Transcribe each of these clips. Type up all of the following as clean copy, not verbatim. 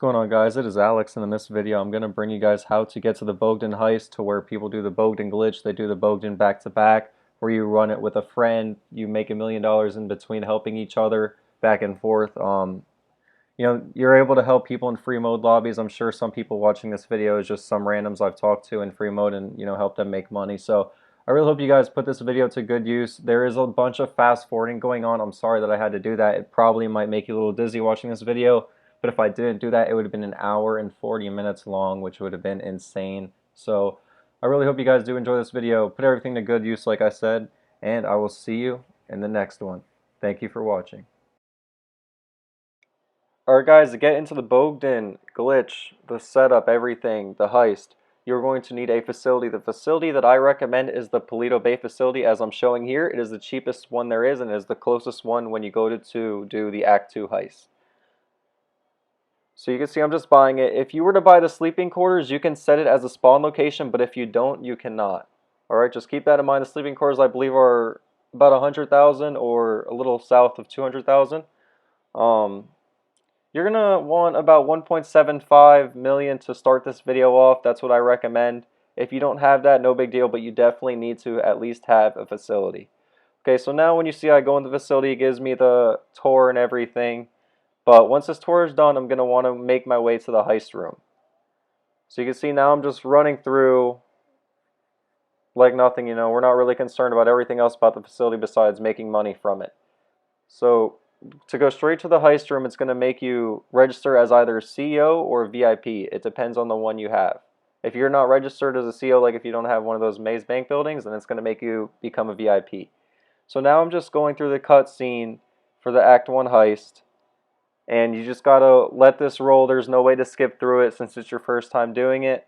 Going on, guys? It is Alex, and in this video I'm going to bring you guys how to get to the Bogdan heist, to where people do the Bogdan glitch. They do the Bogdan back to back, where you run it with a friend, you make $1 million in between, helping each other back and forth. You're able to help people in free mode lobbies. I'm sure some people watching this video is just some randoms I've talked to in free mode, and help them make money. So I really hope you guys put this video to good use. There is a bunch of fast forwarding going on. I'm sorry that I had to do that. It probably might make you a little dizzy watching this video, but if I didn't do that, it would have been 1 hour and 40 minutes long, which would have been insane. So I really hope you guys do enjoy this video. Put everything to good use, like I said, and I will see you in the next one. Thank you for watching. Alright, guys, to get into the Bogdan glitch, the setup, everything, the heist, you're going to need a facility. The facility that I recommend is the Paleto Bay facility, as I'm showing here. It is the cheapest one there is, and it is the closest one when you go to do the Act 2 heist. So you can see I'm just buying it. If you were to buy the sleeping quarters, you can set it as a spawn location, but if you don't, you cannot. Alright, just keep that in mind. The sleeping quarters, I believe, are about 100,000 or a little south of 200,000. You're going to want about 1.75 million to start this video off. That's what I recommend. If you don't have that, no big deal, but you definitely need to at least have a facility. Okay, so now when you see I go in the facility, it gives me the tour and everything. But once this tour is done, I'm going to want to make my way to the heist room. So you can see now I'm just running through like nothing. We're not really concerned about everything else about the facility besides making money from it. So to go straight to the heist room, it's going to make you register as either CEO or VIP. It depends on the one you have. If you're not registered as a CEO, like if you don't have one of those Maze Bank buildings, then it's going to make you become a VIP. So now I'm just going through the cutscene for the Act 1 heist. And you just got to let this roll. There's no way to skip through it since it's your first time doing it.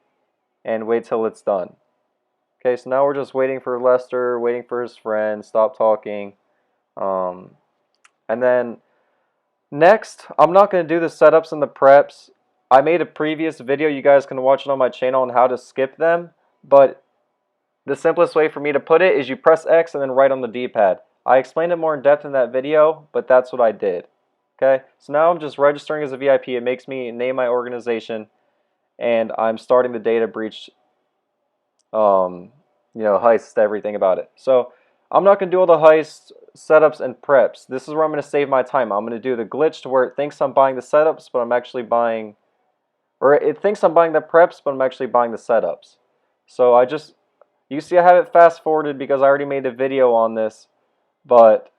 And wait till it's done. Okay, so now we're just waiting for Lester, waiting for his friend, stop talking. And then next, I'm not going to do the setups and the preps. I made a previous video. You guys can watch it on my channel on how to skip them. But the simplest way for me to put it is you press X and then right on the D-pad. I explained it more in depth in that video, but that's what I did. Okay, so now I'm just registering as a VIP. It makes me name my organization, and I'm starting the data breach, heist, everything about it. So I'm not going to do all the heist setups and preps. This is where I'm going to save my time. I'm going to do the glitch to where it thinks I'm buying the setups, but I'm actually buying, or it thinks I'm buying the preps, but I'm actually buying the setups. So you see I have it fast forwarded because I already made a video on this, but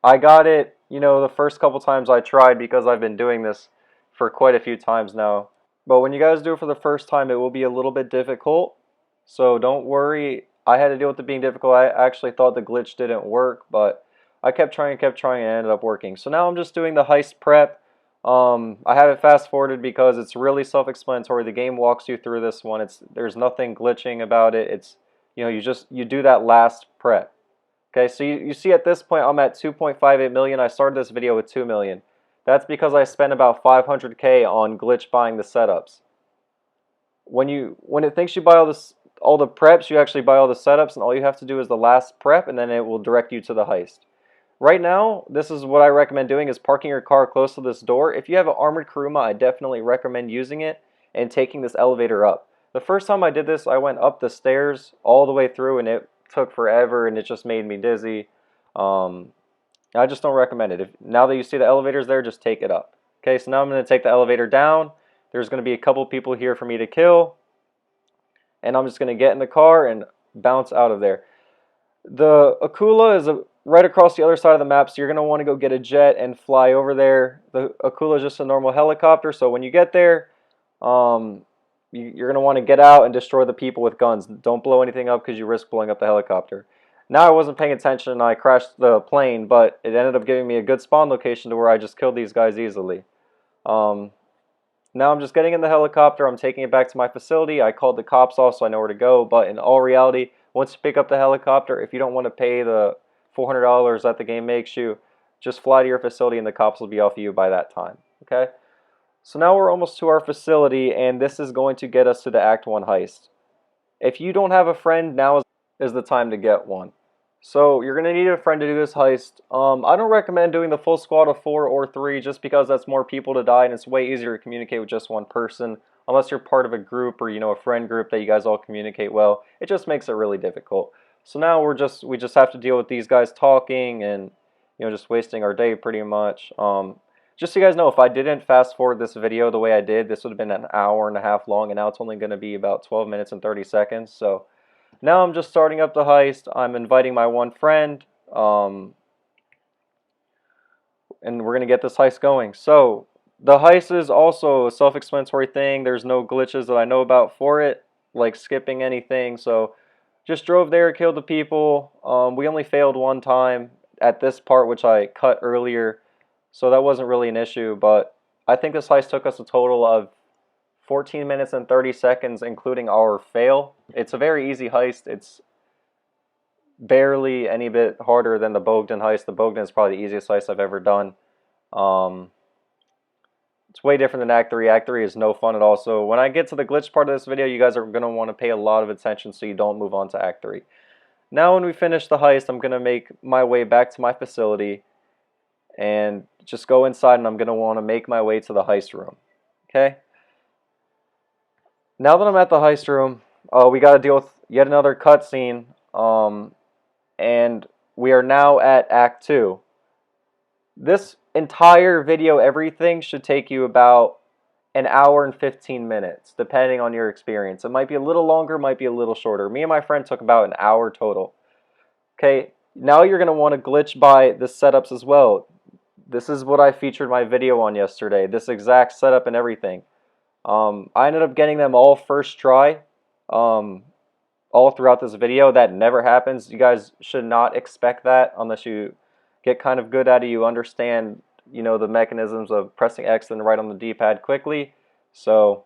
I got it, the first couple times I tried because I've been doing this for quite a few times now. But when you guys do it for the first time, it will be a little bit difficult. So don't worry. I had to deal with it being difficult. I actually thought the glitch didn't work, but I kept trying, and it ended up working. So now I'm just doing the heist prep. I have it fast forwarded because it's really self-explanatory. The game walks you through this one. There's nothing glitching about it. It's you do that last prep. Okay, so you see at this point I'm at 2.58 million. I started this video with 2 million. That's because I spent about 500K on glitch buying the setups. When it thinks you buy all the preps, you actually buy all the setups, and all you have to do is the last prep, and then it will direct you to the heist. Right now, this is what I recommend doing, is parking your car close to this door. If you have an armored Kuruma, I definitely recommend using it and taking this elevator up. The first time I did this, I went up the stairs all the way through, and it took forever, and it just made me dizzy. I just don't recommend it. Now that you see the elevators there, just take it up. Okay, so now I'm going to take the elevator down. There's going to be a couple people here for me to kill, and I'm just going to get in the car and bounce out of there. The Akula is right across the other side of the map, so you're going to want to go get a jet and fly over there. The Akula is just a normal helicopter, so when you get there, you're going to want to get out and destroy the people with guns. Don't blow anything up because you risk blowing up the helicopter. Now I wasn't paying attention and I crashed the plane, but it ended up giving me a good spawn location to where I just killed these guys easily. Now I'm just getting in the helicopter. I'm taking it back to my facility. I called the cops off so I know where to go, but in all reality, once you pick up the helicopter, if you don't want to pay the $400 that the game makes you, just fly to your facility and the cops will be off of you by that time. Okay? So now we're almost to our facility, and this is going to get us to the Act 1 heist. If you don't have a friend, now is the time to get one. So you're gonna need a friend to do this heist. I don't recommend doing the full squad of 4 or 3 just because that's more people to die and it's way easier to communicate with just one person. Unless you're part of a group or a friend group that you guys all communicate well, it just makes it really difficult. So now we just have to deal with these guys talking and just wasting our day pretty much. Just so you guys know, if I didn't fast forward this video the way I did, this would have been an hour and a half long, and now it's only going to be about 12 minutes and 30 seconds. So now I'm just starting up the heist. I'm inviting my one friend, and we're going to get this heist going. So the heist is also a self-explanatory thing. There's no glitches that I know about for it, like skipping anything. So just drove there, killed the people. We only failed one time at this part, which I cut earlier. So that wasn't really an issue, but I think this heist took us a total of 14 minutes and 30 seconds, including our fail. It's a very easy heist. It's barely any bit harder than the Bogdan heist. The Bogdan is probably the easiest heist I've ever done. It's way different than Act 3. Act 3 is no fun at all. So when I get to the glitch part of this video, you guys are going to want to pay a lot of attention so you don't move on to Act 3. Now when we finish the heist, I'm going to make my way back to my facility and just go inside, and I'm going to want to make my way to the heist room. Okay? Now that I'm at the heist room, we got to deal with yet another cutscene, and we are now at Act 2. This entire video, everything, should take you about an hour and 15 minutes, depending on your experience. It might be a little longer, might be a little shorter. Me and my friend took about an hour total. Okay, now you're going to want to glitch by the setups as well. This is what I featured my video on yesterday, this exact setup and everything. I ended up getting them all first try, all throughout this video. That never happens. You guys should not expect that unless you get kind of good at it. You understand, the mechanisms of pressing X and right on the D-pad quickly. So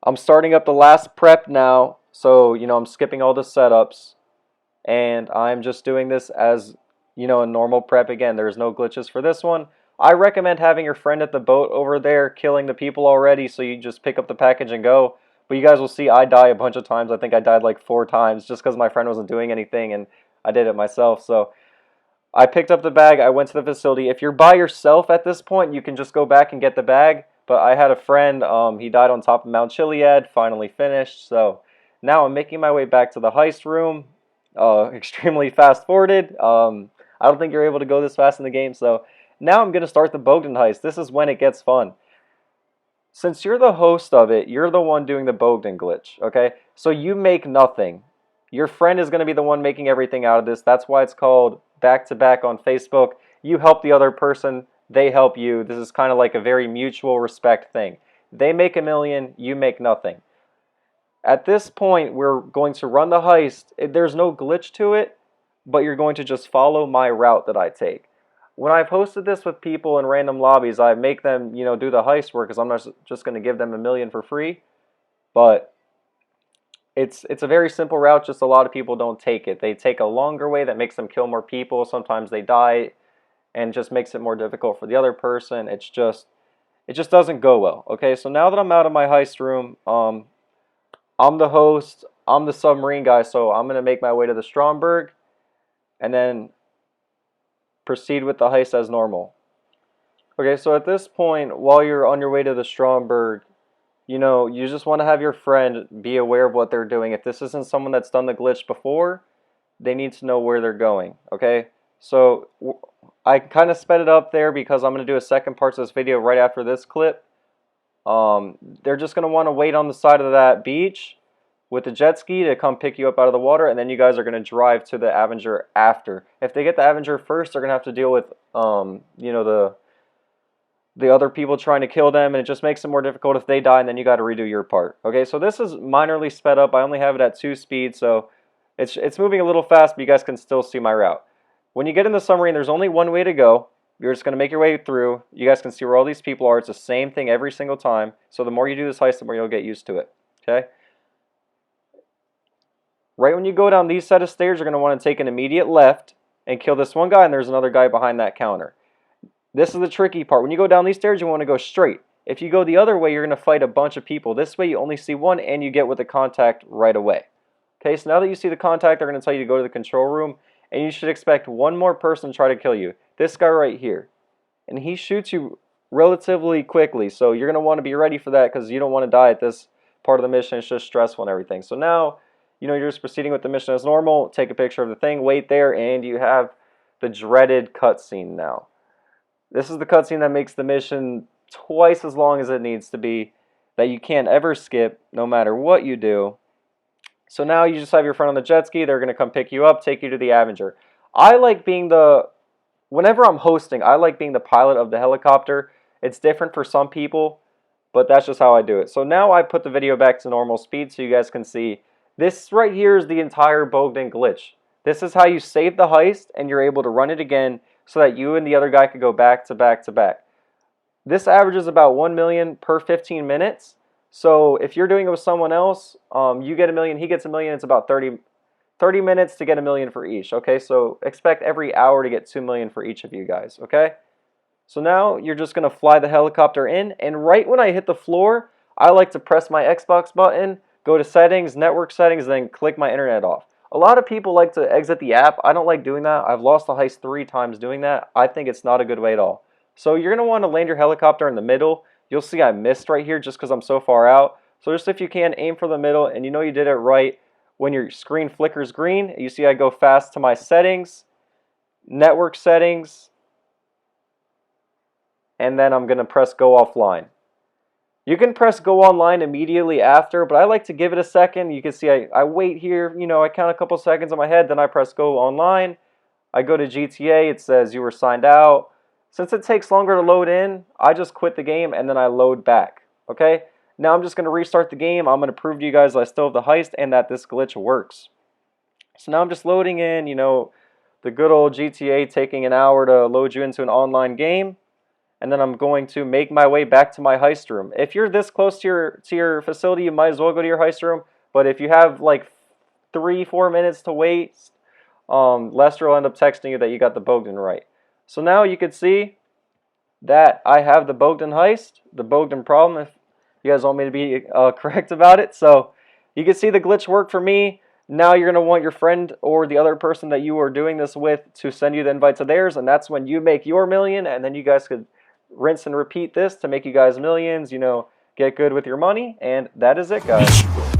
I'm starting up the last prep now. So, I'm skipping all the setups, and I'm just doing this as, a normal prep. Again, there's no glitches for this one. I recommend having your friend at the boat over there killing the people already, so you just pick up the package and go. But you guys will see I die a bunch of times. I think I died like 4 times just because my friend wasn't doing anything and I did it myself. So I picked up the bag, I went to the facility. If you're by yourself at this point, you can just go back and get the bag. But I had a friend, he died on top of Mount Chiliad, finally finished. So now I'm making my way back to the heist room, extremely fast forwarded. I don't think you're able to go this fast in the game, so now I'm going to start the Bogdan heist. This is when it gets fun. Since you're the host of it, you're the one doing the Bogdan glitch, okay? So you make nothing. Your friend is going to be the one making everything out of this. That's why it's called back-to-back on Facebook. You help the other person, they help you. This is kind of like a very mutual respect thing. They make $1 million, you make nothing. At this point, we're going to run the heist. There's no glitch to it, but you're going to just follow my route that I take. When I've hosted this with people in random lobbies, I make them, do the heist work because I'm not just going to give them $1 million for free. But it's a very simple route, just a lot of people don't take it. They take a longer way that makes them kill more people. Sometimes they die and just makes it more difficult for the other person. It just doesn't go well. Okay, so now that I'm out of my heist room, I'm the host, I'm the submarine guy, so I'm going to make my way to the Stromberg and then proceed with the heist as normal. Okay, so at this point, while you're on your way to the Stromberg, you just want to have your friend be aware of what they're doing. If this isn't someone that's done the glitch before, they need to know where they're going, okay? So I kind of sped it up there because I'm going to do a second part of this video right after this clip. They're just going to want to wait on the side of that beach with the jet ski to come pick you up out of the water, and then you guys are going to drive to the Avenger after. If they get the Avenger first, they're going to have to deal with, the other people trying to kill them, and it just makes it more difficult if they die, and then you got to redo your part. Okay, so this is minorly sped up. I only have it at 2 speed, so it's moving a little fast, but you guys can still see my route. When you get in the submarine, there's only one way to go. You're just going to make your way through. You guys can see where all these people are. It's the same thing every single time. So the more you do this heist, the more you'll get used to it. Okay? Right when you go down these set of stairs, you're going to want to take an immediate left and kill this one guy, and there's another guy behind that counter. This is the tricky part. When you go down these stairs, you want to go straight. If you go the other way, you're going to fight a bunch of people. This way, you only see one, and you get with the contact right away. Okay, so now that you see the contact, they're going to tell you to go to the control room, and you should expect one more person to try to kill you. This guy right here. And he shoots you relatively quickly, so you're going to want to be ready for that because you don't want to die at this part of the mission. It's just stressful and everything. So now, you're just proceeding with the mission as normal. Take a picture of the thing, wait there, and you have the dreaded cutscene now. This is the cutscene that makes the mission twice as long as it needs to be, that you can't ever skip no matter what you do. So now you just have your friend on the jet ski. They're going to come pick you up, take you to the Avenger. I like being whenever I'm hosting, I like being the pilot of the helicopter. It's different for some people, but that's just how I do it. So now I put the video back to normal speed so you guys can see. This right here is the entire Bogdan glitch. This is how you save the heist and you're able to run it again so that you and the other guy could go back to back to back. This averages about 1 million per 15 minutes. So if you're doing it with someone else, you get 1 million, he gets 1 million. It's about 30 minutes to get 1 million for each. Okay, so expect every hour to get 2 million for each of you guys. Okay, so now you're just going to fly the helicopter in, and right when I hit the floor, I like to press my Xbox button, go to settings, network settings, then click my internet off. A lot of people like to exit the app. I don't like doing that. I've lost the heist 3 times doing that. I think it's not a good way at all. So you're going to want to land your helicopter in the middle. You'll see I missed right here just because I'm so far out. So just if you can, aim for the middle, and you did it right. When your screen flickers green, you see I go fast to my settings, network settings, and then I'm going to press go offline. You can press go online immediately after, but I like to give it a second. You can see I wait here, I count a couple seconds in my head, then I press go online. I go to GTA, it says you were signed out. Since it takes longer to load in, I just quit the game and then I load back, okay? Now I'm just going to restart the game. I'm going to prove to you guys I still have the heist and that this glitch works. So now I'm just loading in, the good old GTA taking an hour to load you into an online game. And then I'm going to make my way back to my heist room. If you're this close to your facility, you might as well go to your heist room. But if you have like 3-4 minutes to wait, Lester will end up texting you that you got the Bogdan right. So now you can see that I have the Bogdan heist, the Bogdan problem, if you guys want me to be correct about it. So you can see the glitch worked for me. Now you're going to want your friend or the other person that you are doing this with to send you the invite to theirs, and that's when you make your million, and then you guys could rinse and repeat this to make you guys millions, get good with your money, and that is it, guys.